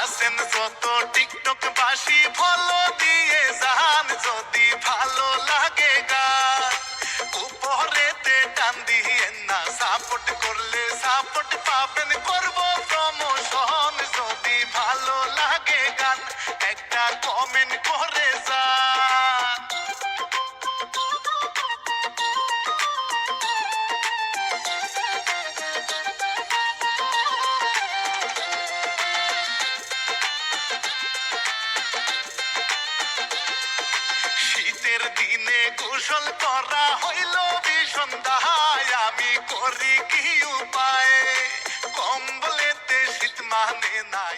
আছেন যত টিকটক বাসি ফলো দিয়ে যান যদি ভালো লাগে গান উপরেতে টান দিয়েন না সাপোর্ট করলে সাপোর্ট পাবেন করব প্রমোশন যদি ভালো লাগে গান একটা কমেন্ট করে যান শীতের দিনে গোসল করা হইল ভীষণ দাহায় আমি করি কি উপায় কম্বলেতে শীত মানে নাই